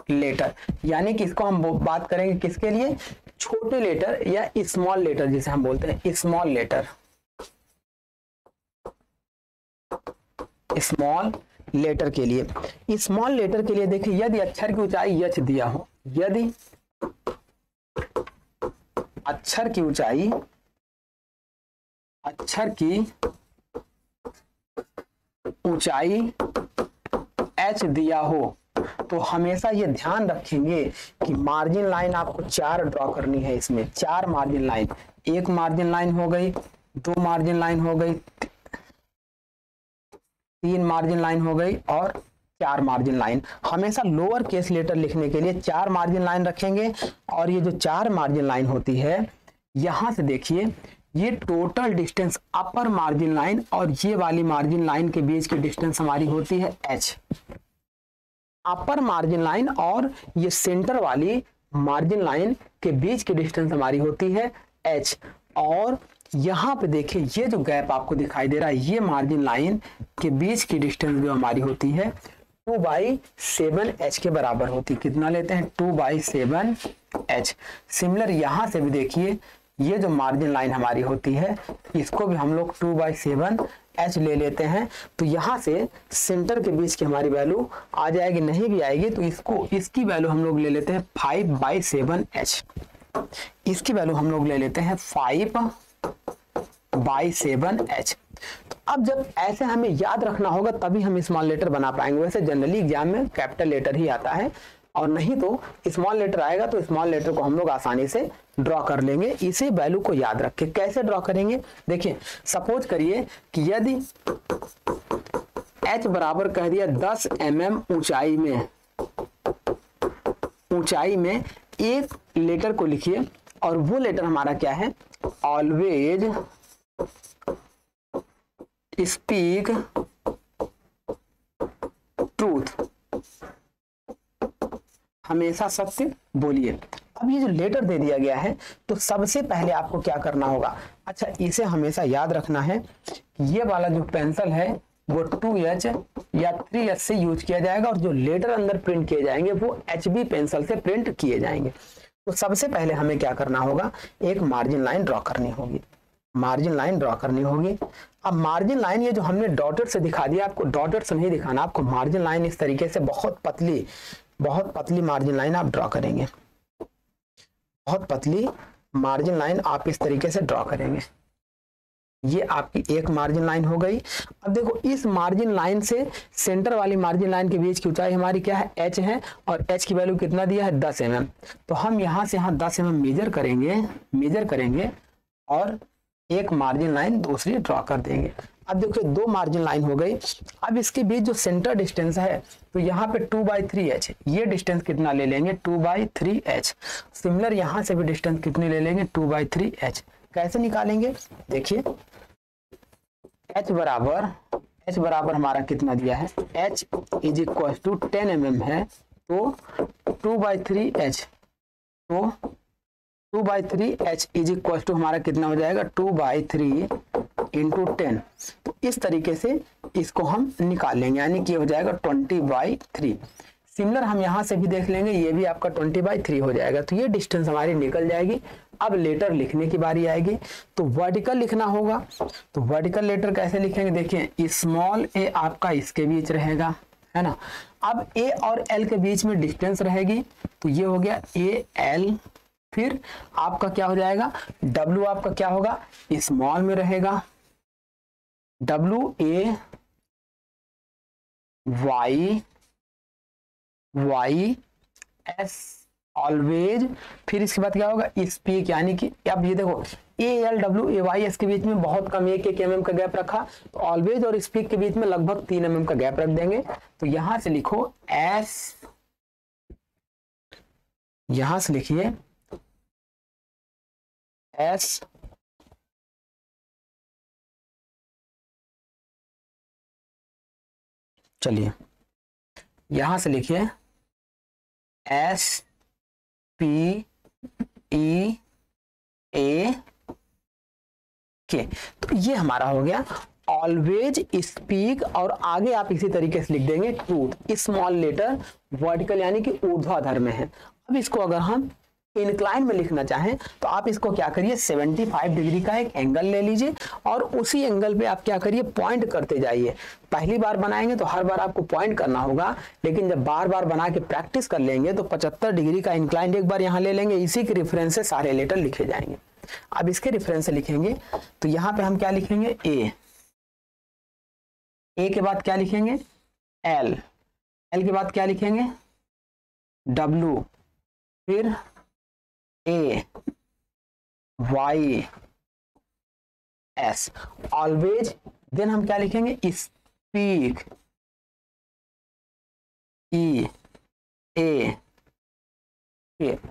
लेटर यानी कि इसको हम बात करेंगे किसके लिए, छोटे लेटर या स्मॉल लेटर जिसे हम बोलते हैं स्मॉल लेटर। स्मॉल लेटर के लिए, स्मॉल लेटर के लिए देखिए यदि अक्षर की ऊंचाई यच दिया हो, यदि अक्षर की ऊंचाई एच दिया हो, तो हमेशा ये ध्यान रखेंगे कि मार्जिन लाइन आपको 4 ड्रॉ करनी है। इसमें 4 मार्जिन लाइन, एक मार्जिन लाइन हो गई, 2 मार्जिन लाइन हो गई, 3 मार्जिन लाइन हो गई और 4 मार्जिन लाइन। हमेशा लोअर केस लेटर लिखने के लिए 4 मार्जिन लाइन रखेंगे। और ये जो 4 मार्जिन लाइन होती है, यहां से देखिए ये टोटल डिस्टेंस अपर मार्जिन लाइन और ये वाली मार्जिन लाइन के बीच की डिस्टेंस हमारी होती है h। अपर मार्जिन लाइन और ये सेंटर वाली मार्जिन लाइन के बीच की डिस्टेंस हमारी होती है h। और यहाँ पे देखिए ये जो गैप आपको दिखाई दे रहा है, ये मार्जिन लाइन के बीच की डिस्टेंस जो हमारी होती है 2/7h के बराबर होती है। कितना लेते हैं? 2/7h। सिमिलर यहाँ से भी देखिए ये जो मार्जिन लाइन हमारी होती है, इसको भी हम लोग 2/7h ले लेते हैं। तो यहाँ से सेंटर के बीच की हमारी वैल्यू आ जाएगी, नहीं भी आएगी तो इसकी वैल्यू हम लोग ले लेते हैं 5/7h। इसकी वैल्यू हम लोग ले लेते हैं 5/7h। तो अब जब ऐसे हमें याद रखना होगा तभी हम स्मॉल लेटर बना पाएंगे। वैसे जनरली एग्जाम में कैपिटल लेटर ही आता है, और नहीं तो स्मॉल लेटर आएगा तो स्मॉल लेटर को हम लोग आसानी से ड्रॉ कर लेंगे। इसी वैल्यू को याद रखें। कैसे ड्रॉ करेंगे? देखिए सपोज करिए कि यदि h बराबर कह दिया 10 mm ऊंचाई में एक लेटर को लिखिए, और वो लेटर हमारा क्या है? ऑलवेज स्पीक ट्रूथ, हमेशा सत्य बोलिए। अब ये जो लेटर दे दिया गया है तो सबसे पहले आपको क्या करना होगा? अच्छा, इसे हमेशा याद रखना है कि ये वाला जो पेंसिल है वो 2H या 3H से यूज किया जाएगा, और जो लेटर अंदर प्रिंट किए जाएंगे वो HB पेंसिल से प्रिंट किए जाएंगे। तो सबसे पहले हमें क्या करना होगा? एक मार्जिन लाइन ड्रॉ करनी होगी। मार्जिन लाइन ड्रॉ करनी होगी। अब मार्जिन लाइन ये जो हमने डॉटेड से दिखा दिया, आपको डॉटेड से नहीं दिखाना, आपको मार्जिन लाइन इस तरीके से बहुत पतली मार्जिन लाइन आप ड्रॉ करेंगे। बहुत पतली मार्जिन लाइन आप इस तरीके से ड्रॉ करेंगे। ये आपकी एक मार्जिन लाइन हो गई। अब देखो इस मार्जिन लाइन से सेंटर वाली मार्जिन लाइन के बीच की ऊंचाई हमारी क्या है? h है, और h की वैल्यू कितना दिया है? 10 mm। तो हम यहाँ से यहाँ 10 mm मेजर करेंगे और एक मार्जिन लाइन दूसरी ड्रॉ कर देंगे। अब देखिए 2 मार्जिन लाइन हो गई। अब इसके बीच जो सेंटर डिस्टेंस है तो यहाँ पे 2/3h, ये डिस्टेंस कितना ले लेंगे? 2/3h। सिमिलर यहाँ से भी डिस्टेंस कितनी ले लेंगे? 2/3h। कैसे निकालेंगे? देखिए h बराबर हमारा कितना दिया है? h is equal to 10 mm है, तो 2/3h, तो 2/3h इज इक्वल टू हमारा कितना हो जाएगा? 2/3 इंटू 10। तो इस तरीके से इसको हम निकाल लेंगे, यानी कि हो जाएगा 20/3। सिमिलर हम यहाँ से भी देख लेंगे, ये भी आपका 20/3 हो जाएगा। तो ये डिस्टेंस हमारी निकल जाएगी। अब लेटर लिखने की बारी आएगी, तो वर्टिकल लिखना होगा। तो वर्टिकल लेटर कैसे लिखेंगे? देखिए स्मॉल a आपका इसके बीच रहेगा, है ना। अब a और l के बीच में डिस्टेंस रहेगी, तो ये हो गया AL। फिर आपका क्या हो जाएगा? W आपका क्या होगा? स्मॉल में रहेगा, WAY YS ऑलवेज। फिर इसके बाद क्या होगा? स्पीक, यानी कि अब ये देखो ALWAYS के बीच में बहुत कम 1 mm का गैप रखा, तो ऑलवेज और स्पीक के बीच में लगभग 3 mm का गैप रख देंगे। तो यहां से लिखो S, यहां से लिखिए S चलिए यहां से लिखिए SPEAK। तो ये हमारा हो गया ऑलवेज स्पीक, और आगे आप इसी तरीके से लिख देंगे ट्रूथ। स्मॉल लेटर वर्टिकल यानी कि ऊर्ध्वाधर में है। अब इसको अगर हम इंक्लाइन में लिखना चाहें तो आप इसको क्या करिए? 75 डिग्री का एक एंगल ले लीजिए, और उसी एंगल पे आप क्या करिए? पॉइंट करते जाइए। पहली बार बनाएंगे तो हर बार आपको पॉइंट करना होगा, लेकिन जब बार बार बना के प्रैक्टिस कर लेंगे तो 75 डिग्री का इंक्लाइन एक बार यहाँ ले लेंगे। इसी के रेफरेंस से सारे लेटर लिखे जाएंगे। अब इसके रेफरेंस से लिखेंगे तो यहाँ पे हम क्या लिखेंगे? ए के बाद क्या लिखेंगे? L एल के बाद क्या लिखेंगे, डब्लू, फिर ए वाई एस, ऑलवेज। देन हम क्या लिखेंगे, स्पीक, ई ए,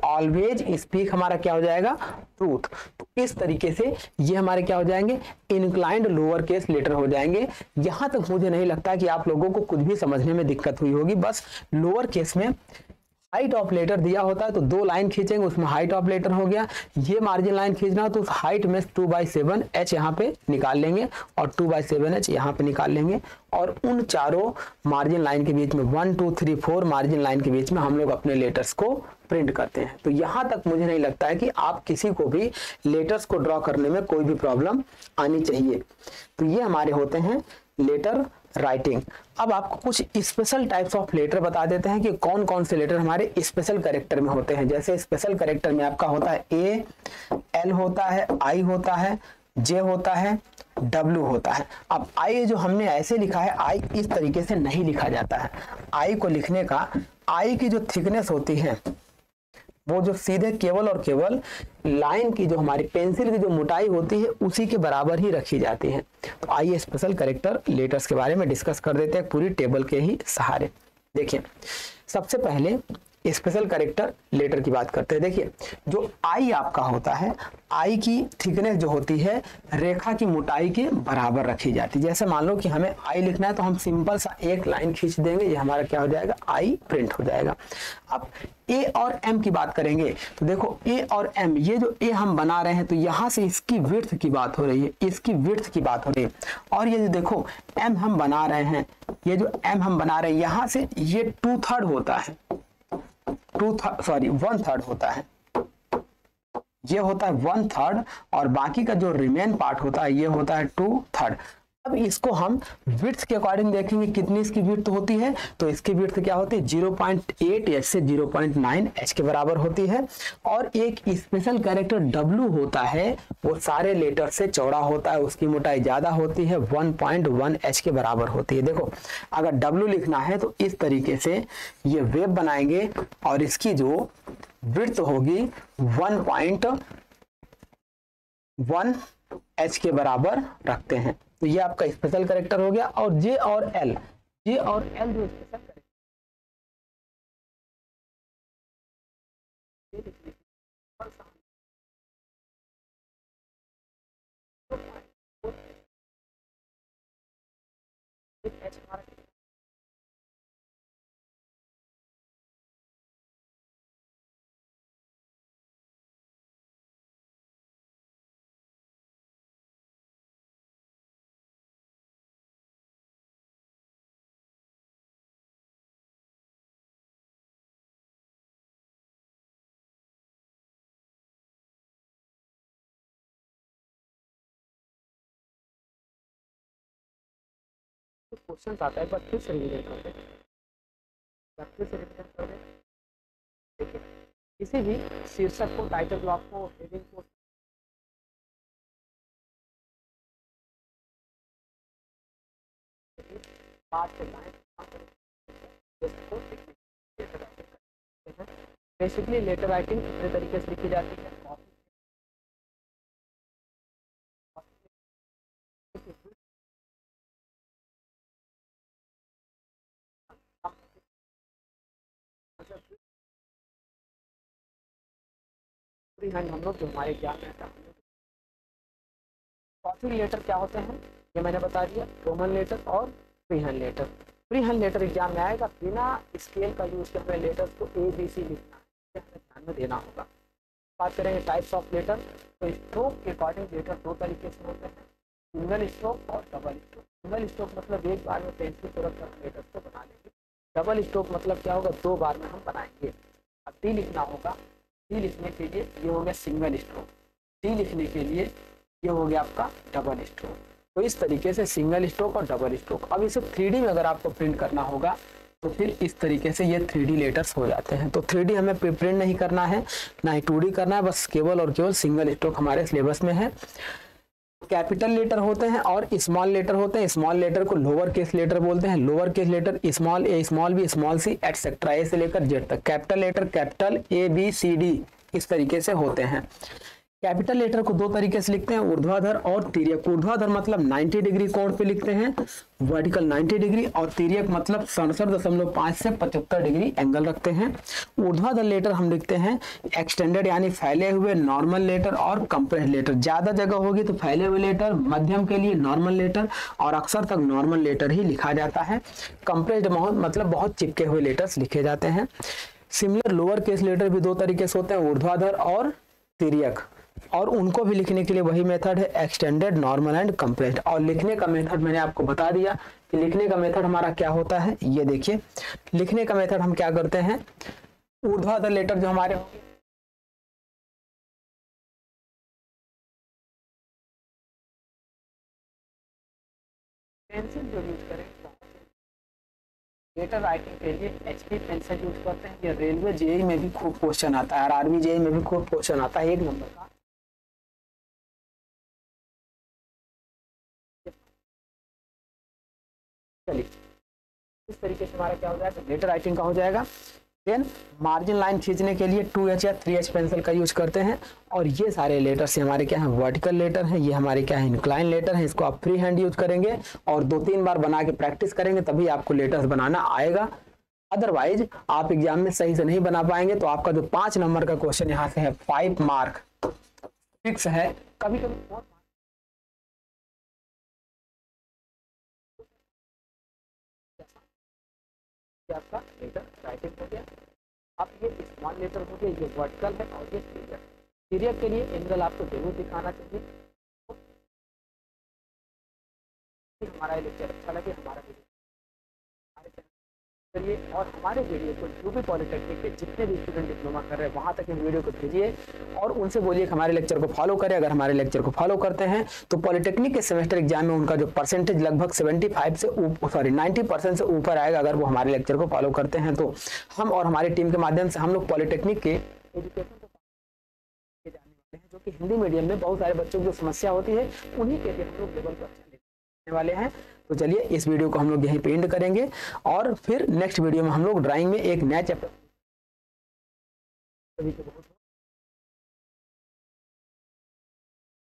ऑलवेज स्पीक हमारा क्या हो जाएगा, ट्रूथ। तो इस तरीके से ये हमारे क्या हो जाएंगे, इंक्लाइंड लोअर केस लेटर हो जाएंगे। यहां तक मुझे नहीं लगता कि आप लोगों को कुछ भी समझने में दिक्कत हुई होगी। बस लोअर केस में हाइट ऑफ लेटर दिया होता है तो 2 लाइन खींचेंगे, उसमें हाइट ऑफ लेटर हो गया। ये मार्जिन लाइन खींचना हो तो उस हाइट में 2/7 h यहाँ पे निकाल लेंगे और 2/7 h यहाँ पे निकाल लेंगे, और उन चारों मार्जिन लाइन के बीच में 1 2 3 4 मार्जिन लाइन के बीच में हम लोग अपने लेटर्स को प्रिंट करते हैं। तो यहाँ तक मुझे नहीं लगता है कि आप किसी को भी लेटर्स को ड्रॉ करने में कोई भी प्रॉब्लम आनी चाहिए। तो ये हमारे होते हैं लेटर राइटिंग। अब आपको कुछ स्पेशल टाइप्स ऑफ लेटर बता देते हैं कि कौन कौन से लेटर हमारे स्पेशल कैरेक्टर में होते हैं। जैसे स्पेशल कैरेक्टर में आपका होता है ए, एल होता है, आई होता है, जे होता है, डब्ल्यू होता है। अब आई जो हमने ऐसे लिखा है, आई इस तरीके से नहीं लिखा जाता है। आई को लिखने का, आई की जो थिकनेस होती है वो जो सीधे केवल और केवल लाइन की जो हमारी पेंसिल की जो मोटाई होती है उसी के बराबर ही रखी जाती है। तो आइए स्पेशल कैरेक्टर लेटर्स के बारे में डिस्कस कर देते हैं पूरी टेबल के ही सहारे। देखिए सबसे पहले स्पेशल कैरेक्टर लेटर की बात करते हैं। देखिए जो आई आपका होता है, आई की थिकनेस जो होती है रेखा की मोटाई के बराबर रखी जाती है। जैसे मान लो कि हमें आई लिखना है तो हम सिंपल सा एक लाइन खींच देंगे, ये हमारा क्या हो जाएगा, आई प्रिंट हो जाएगा। अब ए और एम की बात करेंगे तो देखो ए और एम, ये जो ए हम बना रहे हैं तो यहाँ से इसकी विड्थ की बात हो रही है, इसकी विड्थ की बात हो रही है। और ये जो देखो एम हम बना रहे हैं, ये जो एम हम बना रहे हैं यहाँ से ये 2/3 होता है, 1/3 होता है, ये होता है 1/3 और बाकी का जो रिमेन पार्ट होता है ये होता है 2/3। अब इसको हम विड्थ के अकॉर्डिंग देखेंगे कितनी इसकी विड्थ होती है, तो इसकी विड्थ क्या होती है 0.8 h से 0.9 h के बराबर होती है। और एक स्पेशल कैरेक्टर डब्ल्यू होता है, वो सारे लेटर से चौड़ा होता है, उसकी मोटाई ज्यादा होती है, 1.1 h के बराबर होती है। देखो अगर डब्ल्यू लिखना है तो इस तरीके से ये वेव बनाएंगे और इसकी जो विड्थ होगी 1.1 h के बराबर रखते हैं। तो ये आपका स्पेशल कैरेक्टर हो गया। और जे और एल, जे और एल जो स्पेशल क्वेश्चन आता है, बट फिर से रिवीजन कर दें, देखिए किसी भी शीर्षक को, टाइटल ब्लॉक को, हेडिंग को बेसिकली लेटर राइटिंग दूसरे तरीके से लिखी जाती है। फ्री हैंड हम लोग जो हमारे ज्ञान में कॉपी लेटर क्या होते हैं ये मैंने बता दिया, रोमन लेटर और free hand letter. Free hand letter exam में आएगा, बिना स्केल का यूज करके लेटर्स को ABC लिखना है, हमें ध्यान में देना होगा। बात करेंगे टाइप्स ऑफ लेटर, तो स्ट्रोक के अकॉर्डिंग लेटर 2 तरीके से होते हैं, सिंगल स्ट्रोक और डबल स्ट्रोक। सिंगल स्ट्रोक मतलब एक बार में पेंसिल से रखकर लेटर्स को बना लेंगे। डबल स्ट्रोक मतलब क्या होगा, 2 बार में हम बनाएंगे। अब डी लिखना होगा, डी लिखने के लिए ये हो गया सिंगल स्ट्रोक, डी लिखने के लिए ये हो गया आपका डबल स्ट्रोक। तो इस तरीके से सिंगल स्ट्रोक और डबल स्ट्रोक। अब इसे 3D में अगर आपको प्रिंट करना होगा तो फिर इस तरीके से ये 3D लेटर्स हो जाते हैं। तो 3D हमें प्रिंट नहीं करना है, ना ही 2D करना है, बस केवल और केवल सिंगल स्ट्रोक हमारे सिलेबस में है। कैपिटल लेटर होते हैं और स्मॉल लेटर होते हैं। स्मॉल लेटर को लोअर केस लेटर बोलते हैं। Lower case letter small A, small B, small C etcetera, A से लेकर जेड तक। Capital letter capital A B C D इस तरीके से होते हैं। कैपिटल लेटर को दो तरीके से लिखते हैं, ऊर्ध्वाधर और तिर्यक। ऊर्ध्वाधर मतलब 90 डिग्री कोण पे लिखते हैं, वर्टिकल 90 डिग्री, और तिर्यक मतलब 67.5 से 75 डिग्री एंगल रखते हैं। ऊर्ध्वाधर लेटर हम लिखते हैं एक्सटेंडेड यानी फैले हुए, नॉर्मल लेटर और कंप्रेस्ड लेटर। ज्यादा जगह होगी तो फैले हुए लेटर, मध्यम के लिए नॉर्मल लेटर, और अक्सर तक नॉर्मल लेटर ही लिखा जाता है। कंप्रेस्ड मतलब बहुत चिपके हुए लेटर्स लिखे जाते हैं। सिमिलर लोअर केस लेटर भी दो तरीके से होते हैं, ऊर्ध्वाधर और तिर्यक, और उनको भी लिखने के लिए वही मेथड है, एक्सटेंडेड, नॉर्मल एंड कंप्रेस्ड। और लिखने का मेथड मैंने आपको बता दिया कि लिखने का मेथड हमारा क्या होता है। ये देखिए, लिखने का मेथड हम क्या करते हैं, ऊर्ध्वाधर लेटर जो हमारे होंगे, पेंसिल जो यूज करें, लेटर राइटिंग के लिए HP पेंसिल यूज करते हैं। ये रेलवे जेईई में भी खूब क्वेश्चन आता है, RRB जेईई में भी खूब क्वेश्चन आता है 1 नंबर का। चलिए, इस तरीके से हमारा क्या हो जाएगा, लेटर राइटिंग का हो जाएगा। देन मार्जिन लाइन खींचने के लिए 2H या 3H पेंसिल का यूज करते हैं। और ये सारे लेटर्स हमारे क्या हैं, वर्टिकल लेटर हैं। ये हमारे क्या है, इंक्लाइन लेटर है। इसको आप फ्री हैंड यूज करेंगे और 2-3 बार बना के प्रैक्टिस करेंगे, तभी आपको लेटर्स बनाना आएगा। अदरवाइज आप एग्जाम में सही से नहीं बना पाएंगे तो आपका जो 5 नंबर का क्वेश्चन यहाँ से है 5 मार्क फिक्स है। कभी कभी आपका लेटर राइटिंग हो गया। अब ये स्मॉल लेटर हो गया, ये वर्टिकल है, और ये तिर्यक। तिर्यक के लिए एंगल आपको जरूर दिखाना चाहिए। हमारा लेक्चर अच्छा लगे, हमारा वीडियो करिए, और हमारे वीडियो को यूपी पॉलिटेक्निक के जितने भी स्टूडेंट डिप्लोमा कर रहे हैं वहां तक इन वीडियो को भेजिए और उनसे बोलिए कि हमारे लेक्चर को फॉलो करें। अगर हमारे लेक्चर को फॉलो करते हैं तो पॉलिटेक्निक के सेमेस्टर एग्जाम में उनका जो परसेंटेज लगभग 90% से ऊपर आएगा, अगर वो हमारे लेक्चर को फॉलो करते हैं। तो हम और हमारी टीम के माध्यम से हम लोग पॉलिटेक्निक के एजुकेशन को जाने वाले हैं, जो कि हिंदी मीडियम में बहुत सारे बच्चों की समस्या होती है, उन्हीं के लिए हम लोग लेवल पर अच्छा लेने वाले हैं। तो चलिए, इस वीडियो को हम लोग यहीं पे एंड करेंगे और फिर नेक्स्ट वीडियो में हम लोग ड्राइंग में एक नया चैप्टर